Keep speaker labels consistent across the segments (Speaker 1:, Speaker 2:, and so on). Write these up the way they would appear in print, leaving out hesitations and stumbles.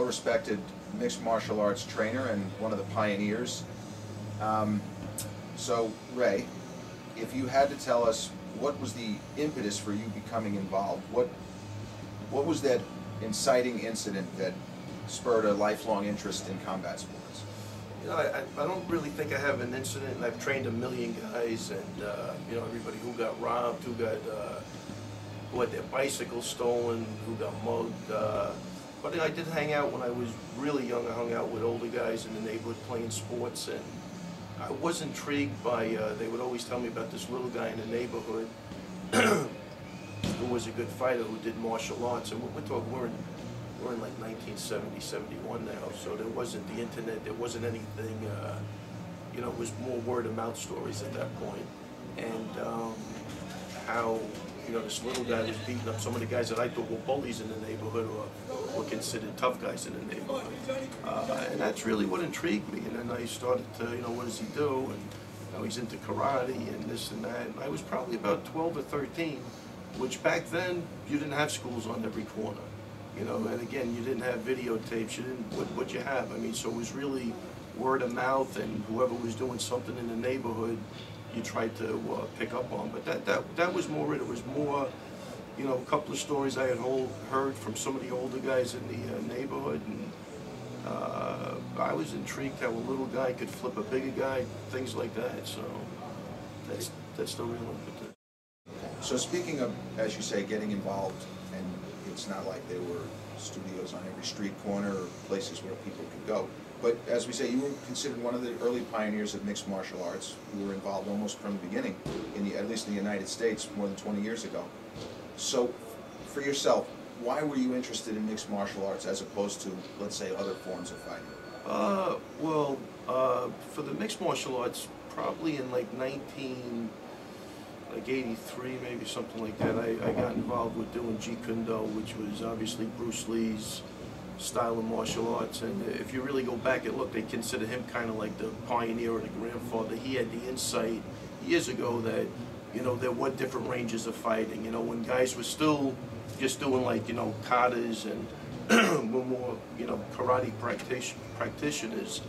Speaker 1: well-respected mixed martial arts trainer and one of the pioneers. So, Ray, if you had to tell us what was the impetus for you becoming involved, what was that inciting incident that spurred a lifelong interest in combat sports?
Speaker 2: You know, I don't really think I have an incident. I've trained a million guys, and you know, everybody who got robbed, who had their bicycles stolen, who got mugged. But I did hang out when I was really young. I hung out with older guys in the neighborhood playing sports, and I was intrigued by, they would always tell me about this little guy in the neighborhood who was a good fighter, who did martial arts. And we're talking, we're in like 1970, 71 now, so there wasn't the internet, there wasn't anything, you know, it was more word of mouth stories at that point. And how, you know, this little guy was beating up some of the guys that I thought were bullies in the neighborhood, or were considered tough guys in the neighborhood. And that's really what intrigued me. And then I started to, you know, what does he do? And you know, he's into karate and this and that. And I was probably about 12 or 13, which back then, you didn't have schools on every corner. You know, and again, you didn't have videotapes, you didn't, what you have. I mean, so it was really word of mouth, and whoever was doing something in the neighborhood, you tried to pick up on. But that was more it. It was more, you know, a couple of stories I had heard from some of the older guys in the neighborhood, and I was intrigued how a little guy could flip a bigger guy, things like that. So that's the real impetus.
Speaker 1: So speaking of, as you say, getting involved, and it's not like there were studios on every street corner or places where people could go. But as we say, you were considered one of the early pioneers of mixed martial arts. You were involved almost from the beginning, at least in the United States, more than 20 years ago. So for yourself, why were you interested in mixed martial arts as opposed to, let's say, other forms of fighting?
Speaker 2: Well, for the mixed martial arts, probably in like 83, maybe something like that, I got involved with doing Jeet Kune Do, which was obviously Bruce Lee's style of martial arts. And if you really go back and look, they consider him kind of like the pioneer or the grandfather. He had the insight years ago that, you know, there were different ranges of fighting. You know, when guys were still just doing like, you know, katas and were more, you know, karate practitioners,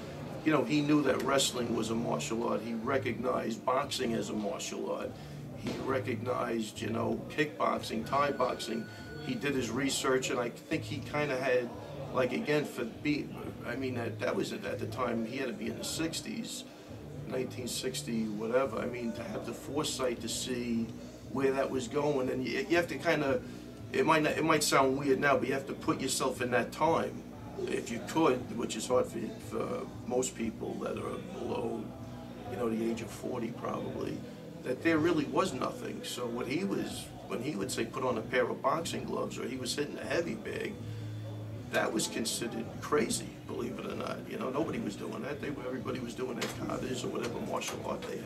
Speaker 2: you know, he knew that wrestling was a martial art. He recognized boxing as a martial art. He recognized, you know, kickboxing, Thai boxing. He did his research, and I think he kind of had, like, again, I mean, that was at the time, he had to be in the 60s, 1960, whatever. I mean, to have the foresight to see where that was going, and you have to kind of, it might sound weird now, but you have to put yourself in that time, if you could, which is hard for most people that are below, you know, the age of 40 probably, that there really was nothing. So when he would say put on a pair of boxing gloves, or he was hitting a heavy bag, that was considered crazy, believe it or not. You know, nobody was doing that. Everybody was doing their katas or whatever martial art they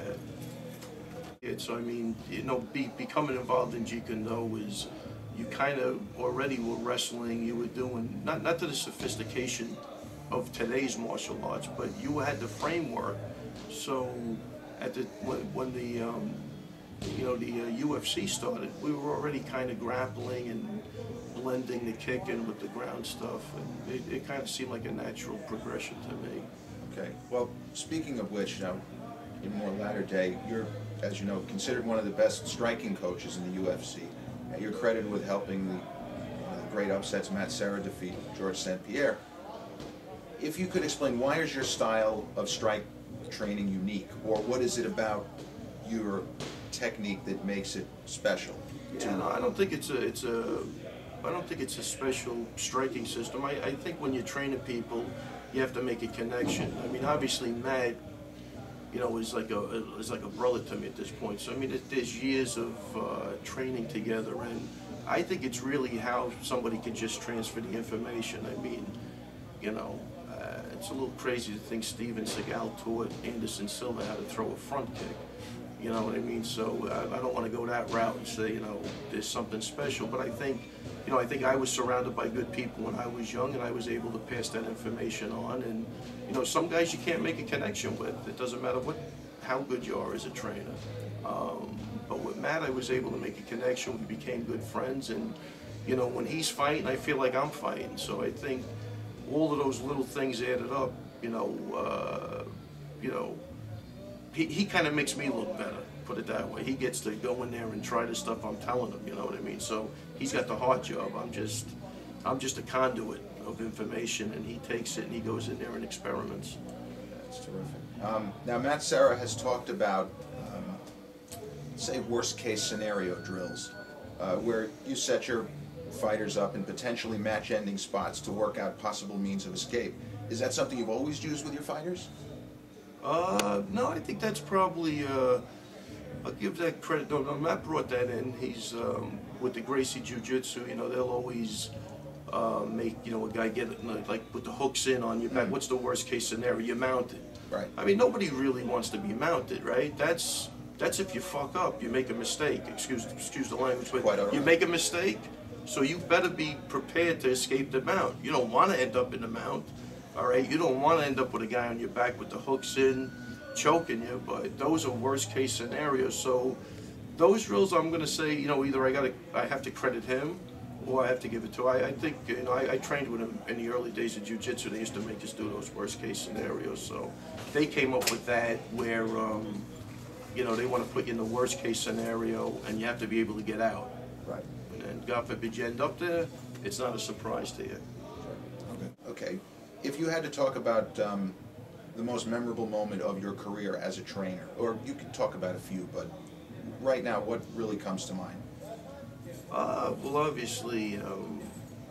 Speaker 2: had. So I mean, you know, becoming involved in Jeet Kune Do was, you kind of already were wrestling. You were doing not to the sophistication of today's martial arts, but you had the framework. So when the you know, the UFC started, we were already kind of grappling and blending the kick in with the ground stuff, and it kind of seemed like a natural progression to me.
Speaker 1: Okay. Well, speaking of which, now, in more latter day, you're, as you know, considered one of the best striking coaches in the UFC. You're credited with helping the great upsets Matt Serra defeat George St. Pierre. If you could explain, why is your style of strike training unique, or what is it about your technique that makes it special?
Speaker 2: Yeah, no, I don't think it's a special striking system. I think when you're training people, you have to make a connection. I mean, obviously Matt, you know, is like a brother to me at this point. So I mean, there's years of training together, and I think it's really how somebody can just transfer the information. I mean, you know, it's a little crazy to think Steven Seagal taught Anderson Silva how to throw a front kick. You know what I mean? So I don't want to go that route and say, you know, there's something special. But I think, you know, I was surrounded by good people when I was young, and I was able to pass that information on. And, you know, some guys you can't make a connection with. It doesn't matter how good you are as a trainer. But with Matt, I was able to make a connection. We became good friends. And, you know, when he's fighting, I feel like I'm fighting. So I think all of those little things added up, you know, he kind of makes me look better, put it that way. He gets to go in there and try the stuff I'm telling him, you know what I mean? So he's got the hard job. I'm just a conduit of information, and he takes it and he goes in there and experiments.
Speaker 1: That's terrific. Now, Matt Serra has talked about, say, worst-case scenario drills, where you set your fighters up in potentially match-ending spots to work out possible means of escape. Is that something you've always used with your fighters?
Speaker 2: No, I think that's probably, I'll give that credit. No, Matt brought that in. He's, with the Gracie Jiu-Jitsu, they'll always make, a guy get it, like with the hooks in on your back. What's the worst case scenario? You're mounted.
Speaker 1: Right.
Speaker 2: I mean, nobody really wants to be mounted, right? That's if you fuck up, you make a mistake. Excuse the language, but
Speaker 1: Quite all right.
Speaker 2: You make a mistake, so you better be prepared to escape the mount. You don't want to end up in the mount, all right? You don't want to end up with a guy on your back with the hooks in, choking you, but those are worst case scenarios. So those drills, I'm going to say, either I have to credit him, or I have to give it to. I think, I trained with him in the early days of jiu-jitsu. They used to make us do those worst case scenarios. So they came up with that where, they want to put you in the worst case scenario and you have to be able to get out.
Speaker 1: Right.
Speaker 2: And God forbid you end up there, it's not a surprise to you.
Speaker 1: Okay. If you had to talk about the most memorable moment of your career as a trainer, or you could talk about a few, but right now, what really comes to mind?
Speaker 2: Well, obviously,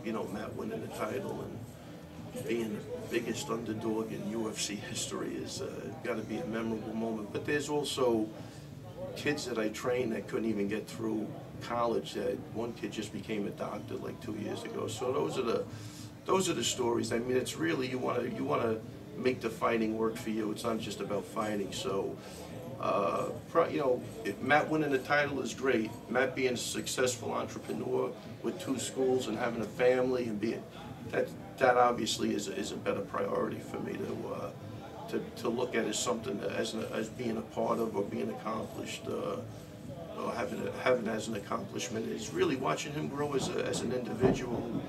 Speaker 2: Matt winning the title and being the biggest underdog in UFC history is got to be a memorable moment. But there's also kids that I trained that couldn't even get through college. That one kid just became a doctor like 2 years ago. So those are the stories. I mean, it's really you want to make the fighting work for you. It's not just about fighting. So. Matt winning the title is great. Matt being a successful entrepreneur with 2 schools and having a family and being that obviously is a better priority for me to look at as something as being a part of or being accomplished or having as an accomplishment is really watching him grow as an individual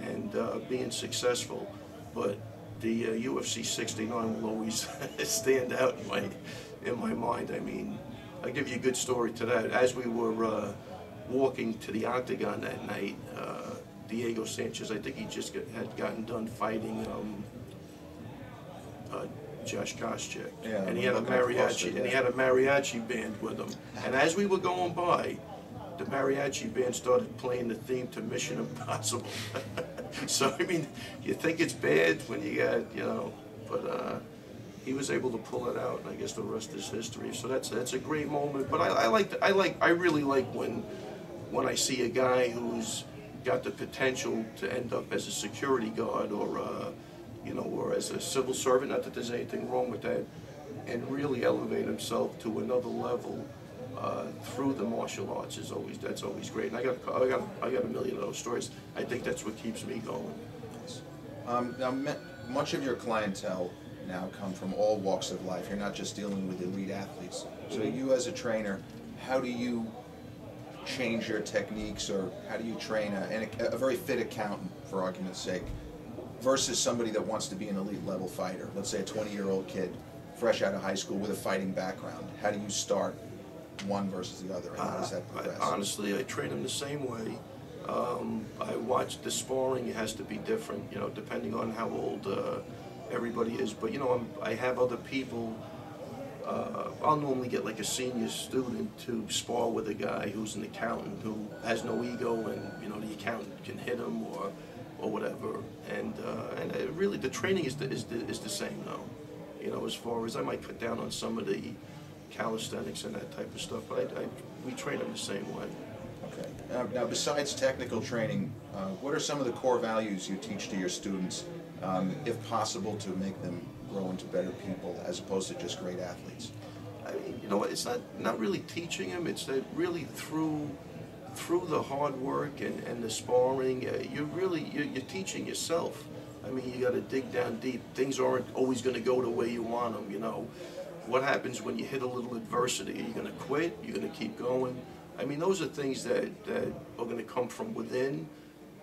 Speaker 2: and being successful. But the UFC 69 will always stand out in my mind. I mean, I'll give you a good story to that. As we were walking to the octagon that night, Diego Sanchez, I think he just had gotten done fighting Josh Koscheck,
Speaker 1: yeah,
Speaker 2: and he had a mariachi, and he had a mariachi band with him. And as we were going by, the mariachi band started playing the theme to Mission Impossible. So I mean, you think it's bad when you got but. He was able to pull it out, and I guess the rest is history. So that's a great moment. But I really like when I see a guy who's got the potential to end up as a security guard or or as a civil servant. Not that there's anything wrong with that, and really elevate himself to another level through the martial arts that's always great. And I got a million of those stories. I think that's what keeps me going.
Speaker 1: Now, much of your clientele now come from all walks of life. You're not just dealing with elite athletes. So you as a trainer, how do you change your techniques, or how do you train a very fit accountant, for argument's sake, versus somebody that wants to be an elite level fighter? Let's say a 20-year-old kid, fresh out of high school with a fighting background. How do you start one versus the other, and how does that progress?
Speaker 2: Honestly, I train them the same way. I watch the sparring. It has to be different, depending on how old everybody is. But I have other people. I'll normally get like a senior student to spar with a guy who's an accountant who has no ego, and the accountant can hit him or whatever. And really the training is the same though. As far as I might cut down on some of the calisthenics and that type of stuff, but we train them the same way.
Speaker 1: Okay. Now, besides technical training, what are some of the core values you teach to your students, if possible, to make them grow into better people as opposed to just great athletes?
Speaker 2: I mean, it's not really teaching them. It's that really through the hard work and the sparring, you're teaching yourself. I mean, you got to dig down deep. Things aren't always going to go the way you want them. What happens when you hit a little adversity? Are you going to quit? You're going to keep going? I mean, those are things that are going to come from within,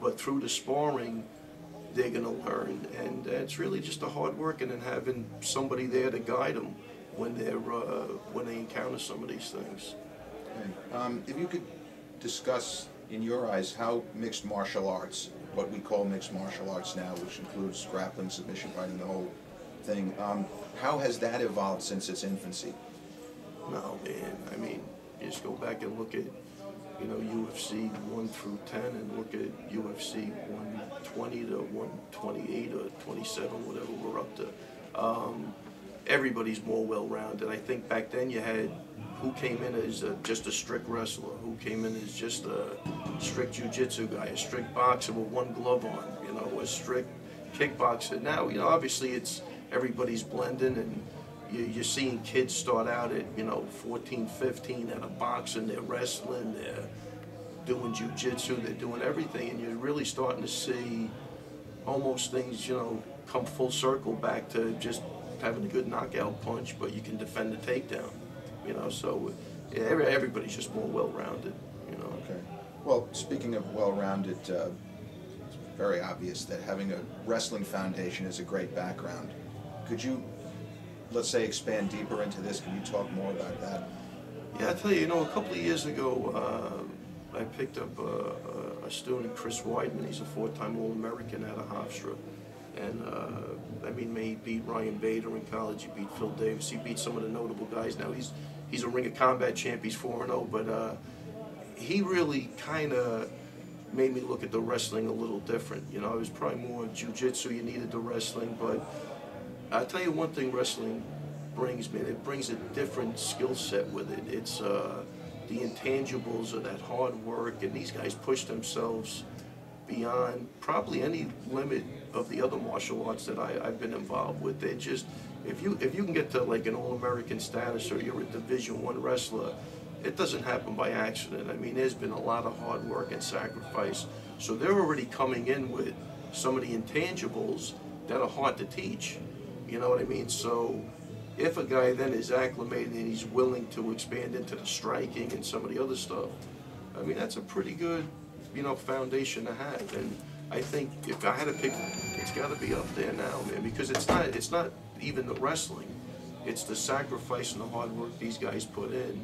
Speaker 2: but through the sparring, they're going to learn. And it's really just the hard work and then having somebody there to guide them when they encounter some of these things.
Speaker 1: Okay. If you could discuss, in your eyes, how mixed martial arts, what we call mixed martial arts now, which includes grappling, submission fighting, the whole thing, how has that evolved since its infancy?
Speaker 2: No, man, I mean, you just go back and look at, you know, UFC 1 through 10 and look at UFC 120 to 128 or 27, whatever we're up to. Everybody's more well-rounded. I think back then you had who came in as just a strict wrestler, who came in as just a strict jiu-jitsu guy, a strict boxer with one glove on, you know, a strict kickboxer. Now, you know, obviously it's everybody's blending, and you're seeing kids start out at, you know, 14, 15 at a boxing, they're wrestling, they're doing jiu-jitsu, they're doing everything, and you're really starting to see almost things, you know, come full circle back to just having a good knockout punch, but you can defend the takedown, you know, so yeah, everybody's just more well-rounded, you know.
Speaker 1: Okay. Well, speaking of well-rounded, it's very obvious that having a wrestling foundation is a great background. Could you, let's say, expand deeper into this? Can you talk more about that?
Speaker 2: Yeah, I tell you, you know, a couple of years ago, I picked up a student, Chris Weidman. He's a 4-time All-American out of Hofstra. And, I mean, he beat Ryan Bader in college, he beat Phil Davis, he beat some of the notable guys. Now, he's a Ring of Combat champ, he's 4-0, but he really kind of made me look at the wrestling a little different. You know, it was probably more jiu-jitsu, you needed the wrestling, but I'll tell you one thing wrestling brings, man, it brings a different skill set with it. It's the intangibles of that hard work, and these guys push themselves beyond probably any limit of the other martial arts that I've been involved with. They just, if you can get to like an All-American status or you're a Division I wrestler, it doesn't happen by accident. I mean, there's been a lot of hard work and sacrifice. So they're already coming in with some of the intangibles that are hard to teach. You know what I mean? So if a guy then is acclimated and he's willing to expand into the striking and some of the other stuff, I mean, that's a pretty good, you know, foundation to have. And I think if I had to pick, it's got to be up there now, man, because it's not even the wrestling. It's the sacrifice and the hard work these guys put in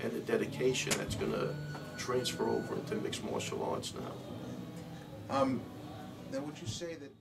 Speaker 2: and the dedication that's going to transfer over into mixed martial arts now.
Speaker 1: Now, would you say that